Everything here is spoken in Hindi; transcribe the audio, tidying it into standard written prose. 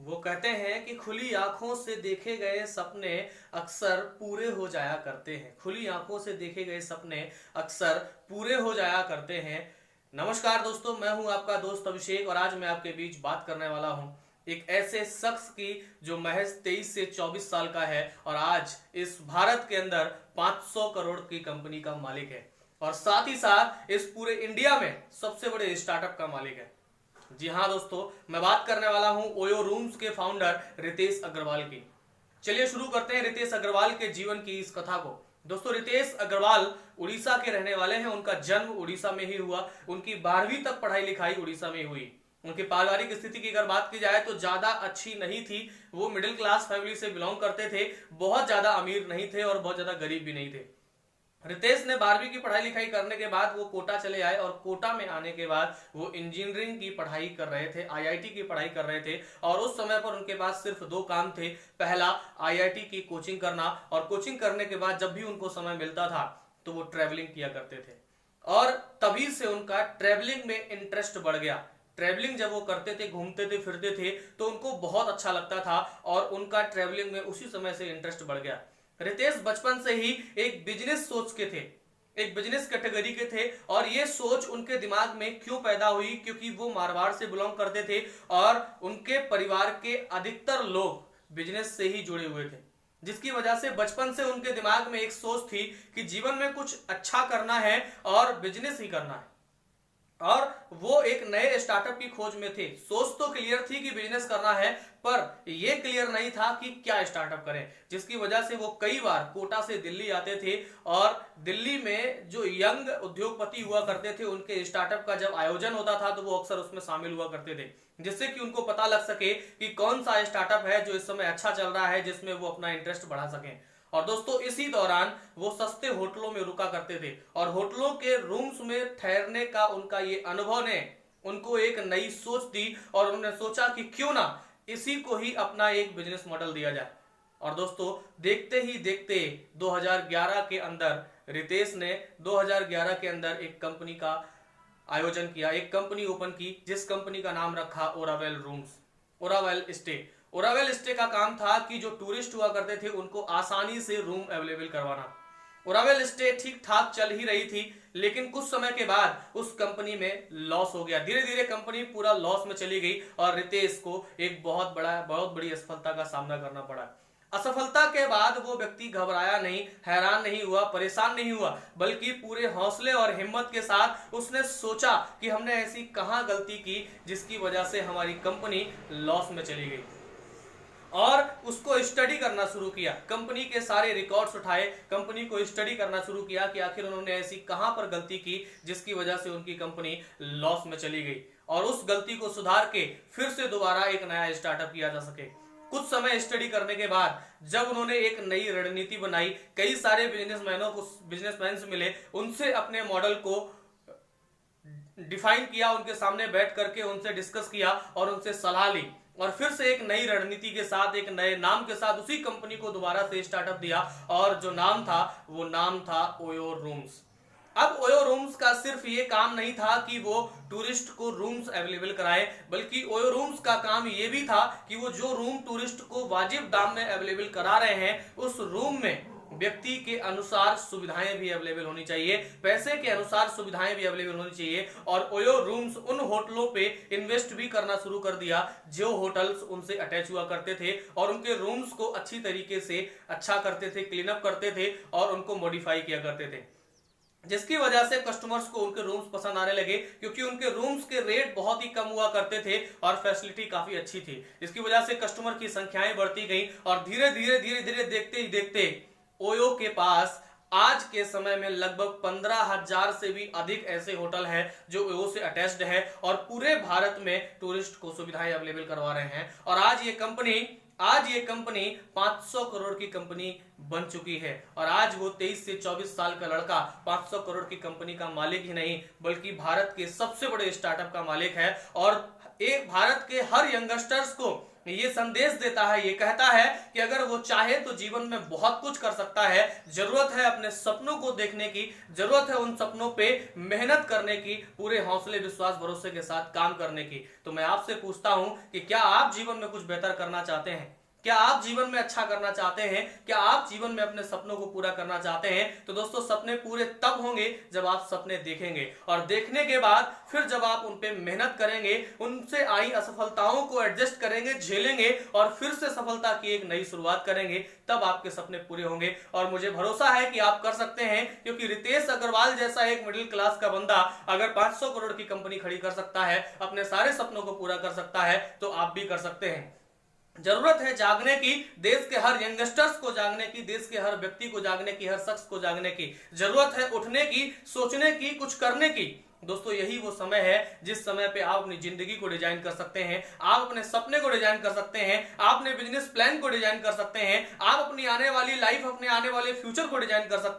वो कहते हैं कि खुली आंखों से देखे गए सपने अक्सर पूरे हो जाया करते हैं। खुली आंखों से देखे गए सपने अक्सर पूरे हो जाया करते हैं। नमस्कार दोस्तों, मैं हूं आपका दोस्त अभिषेक और आज मैं आपके बीच बात करने वाला हूं एक ऐसे शख्स की जो महज 23 से 24 साल का है और आज इस भारत के अंदर 500 करोड़ की कंपनी का मालिक है और साथ ही साथ इस पूरे इंडिया में सबसे बड़े स्टार्टअप का मालिक है। जी हाँ दोस्तों, मैं बात करने वाला हूं ओयो रूम्स के फाउंडर रितेश अग्रवाल की। चलिए शुरू करते हैं रितेश अग्रवाल के जीवन की इस कथा को। दोस्तों, रितेश अग्रवाल उड़ीसा के रहने वाले हैं। उनका जन्म उड़ीसा में ही हुआ। उनकी 12वीं तक पढ़ाई लिखाई उड़ीसा में हुई। उनकी पारिवारिक स्थिति की अगर बात की जाए तो ज्यादा अच्छी नहीं थी। वो मिडिल क्लास फैमिली से बिलोंग करते थे। बहुत ज्यादा अमीर नहीं थे और बहुत ज्यादा गरीब भी नहीं थे। रितेश ने 12वीं की पढ़ाई लिखाई करने के बाद वो कोटा चले आए और कोटा में आने के बाद वो इंजीनियरिंग की पढ़ाई कर रहे थे, आईआईटी की पढ़ाई कर रहे थे। और उस समय पर उनके पास सिर्फ दो काम थे। पहला, आईआईटी की कोचिंग करना, और कोचिंग करने के बाद जब भी उनको समय मिलता था तो वो ट्रेवलिंग किया करते थे। और तभी से उनका ट्रेवलिंग में इंटरेस्ट बढ़ गया। ट्रेवलिंग जब वो करते थे, घूमते थे, फिरते थे तो उनको बहुत अच्छा लगता था और उनका ट्रेवलिंग में उसी समय से इंटरेस्ट बढ़ गया। रितेश बचपन से ही एक बिजनेस सोच के थे, एक बिजनेस कैटेगरी के थे। और ये सोच उनके दिमाग में क्यों पैदा हुई? क्योंकि वो मारवाड़ से बिलोंग करते थे और उनके परिवार के अधिकतर लोग बिजनेस से ही जुड़े हुए थे, जिसकी वजह से बचपन से उनके दिमाग में एक सोच थी कि जीवन में कुछ अच्छा करना है और बिजनेस ही करना है। और वो एक नए स्टार्टअप की खोज में थे। सोच तो क्लियर थी कि बिजनेस करना है, पर ये क्लियर नहीं था कि क्या स्टार्टअप करें, जिसकी वजह से वो कई बार कोटा से दिल्ली आते थे और दिल्ली में जो यंग उद्योगपति हुआ करते थे उनके स्टार्टअप का जब आयोजन होता था तो वो अक्सर उसमें शामिल हुआ करते थे, जिससे कि उनको पता लग सके कि कौन सा स्टार्टअप है जो इस समय अच्छा चल रहा है, जिसमें वो अपना इंटरेस्ट बढ़ा सकें। और दोस्तों, इसी दौरान वो सस्ते होटलों में रुका करते थे और होटलों के रूम्स में ठहरने का उनका ये अनुभव ने उनको एक नई सोच दी और उन्होंने सोचा कि क्यों ना इसी को ही अपना एक बिजनेस मॉडल दिया जाए। और दोस्तों, देखते ही देखते 2011 के अंदर रितेश ने 2011 के अंदर एक कंपनी का आयोजन किया, एक कंपनी ओपन की, जिस कंपनी का नाम रखा Oravel rooms, Oravel stay. Oravel stay का काम था कि जो टूरिस्ट हुआ करते थे उनको आसानी से रूम अवेलेबल करवाना। ओरावेल स्टे ठीक ठाक चल ही रही थी, लेकिन कुछ समय के बाद उस कंपनी में लॉस हो गया। धीरे धीरे कंपनी पूरा लॉस में चली गई और रितेश को एक बहुत बड़ी असफलता का सामना करना पड़ा। असफलता के बाद वो व्यक्ति घबराया नहीं, हैरान नहीं हुआ, परेशान नहीं हुआ, बल्कि पूरे हौसले और हिम्मत के साथ उसने सोचा कि हमने ऐसी कहां गलती की जिसकी वजह से हमारी कंपनी लॉस में चली गई। और उसको स्टडी करना शुरू किया, कंपनी के सारे रिकॉर्ड्स उठाए, कंपनी को स्टडी करना शुरू किया कि आखिर उन्होंने ऐसी कहां पर गलती की जिसकी वजह से उनकी कंपनी लॉस में चली गई, और उस गलती को सुधार के फिर से दोबारा एक नया स्टार्टअप किया जा सके। कुछ समय स्टडी करने के बाद जब उन्होंने एक नई रणनीति बनाई, कई सारे बिजनेसमैन से मिले, उनसे अपने मॉडल को डिफाइन किया, उनके सामने बैठ करके उनसे डिस्कस किया और उनसे सलाह ली, और फिर से एक नई रणनीति के साथ, एक नए नाम के साथ उसी कंपनी को दोबारा से स्टार्टअप दिया। और जो नाम था वो नाम था ओयो रूम्स। अब ओयो रूम्स का सिर्फ ये काम नहीं था कि वो टूरिस्ट को रूम्स अवेलेबल कराए, बल्कि ओयो रूम्स का काम ये भी था कि वो जो रूम टूरिस्ट को वाजिब दाम में अवेलेबल करा रहे हैं उस रूम में व्यक्ति के अनुसार सुविधाएं भी अवेलेबल होनी चाहिए, पैसे के अनुसार सुविधाएं भी अवेलेबल होनी चाहिए। और ओयो रूम्स उन होटलों पे इन्वेस्ट भी करना शुरू कर दिया जो होटल्स उनसे अटैच हुआ करते थे और उनके रूम्स को अच्छी तरीके से अच्छा करते थे, क्लीन अप करते थे और उनको मॉडिफाई किया करते थे, जिसकी वजह से कस्टमर्स को उनके रूम्स पसंद आने लगे, क्योंकि उनके रूम्स के रेट बहुत ही कम हुआ करते थे और फैसिलिटी काफी अच्छी थी। इसकी वजह से कस्टमर की संख्याएं बढ़ती गई और धीरे धीरे देखते ही देखते ओयो के पास आज के समय में लगभग 15,000 से भी अधिक ऐसे होटल हैं जो ओयो से अटैच्ड है और पूरे भारत में टूरिस्ट को सुविधाएं अवेलेबल करवा रहे हैं। और आज ये कंपनी 500 करोड़ की कंपनी बन चुकी है। और आज वो 23 से 24 साल का लड़का 500 करोड़ की कंपनी का मालिक ही नहीं, बल्कि भारत के सबसे बड़े स्टार्टअप का मालिक है। और एक भारत के हर यंगस्टर्स को ये संदेश देता है, ये कहता है कि अगर वो चाहे तो जीवन में बहुत कुछ कर सकता है। जरूरत है अपने सपनों को देखने की, जरूरत है उन सपनों पे मेहनत करने की, पूरे हौसले विश्वास भरोसे के साथ काम करने की। तो मैं आपसे पूछता हूं कि क्या आप जीवन में कुछ बेहतर करना चाहते हैं? क्या आप जीवन में अच्छा करना चाहते हैं? क्या आप जीवन में अपने सपनों को पूरा करना चाहते हैं? तो दोस्तों, सपने पूरे तब होंगे जब आप सपने देखेंगे, और देखने के बाद फिर जब आप उन पे मेहनत करेंगे, उनसे आई असफलताओं को एडजस्ट करेंगे, झेलेंगे और फिर से सफलता की एक नई शुरुआत करेंगे, तब आपके सपने पूरे होंगे। और मुझे भरोसा है कि आप कर सकते हैं, क्योंकि रितेश अग्रवाल जैसा एक मिडिल क्लास का बंदा अगर 500 करोड़ की कंपनी खड़ी कर सकता है, अपने सारे सपनों को पूरा कर सकता है, तो आप भी कर सकते हैं। जरूरत है जागने की, देश के हर यंगस्टर्स को जागने की, देश के हर व्यक्ति को जागने की, हर शख्स को जागने की। जरूरत है उठने की, सोचने की, कुछ करने की। दोस्तों, यही वो समय है जिस समय पे आप अपनी जिंदगी को डिजाइन कर सकते हैं, आप अपने सपने को डिजाइन कर सकते हैं, आप अपने बिजनेस प्लान को डिजाइन कर सकते हैं, आप अपनी आने वाली लाइफ, अपने आने वाले फ्यूचर को डिजाइन कर सकते हैं।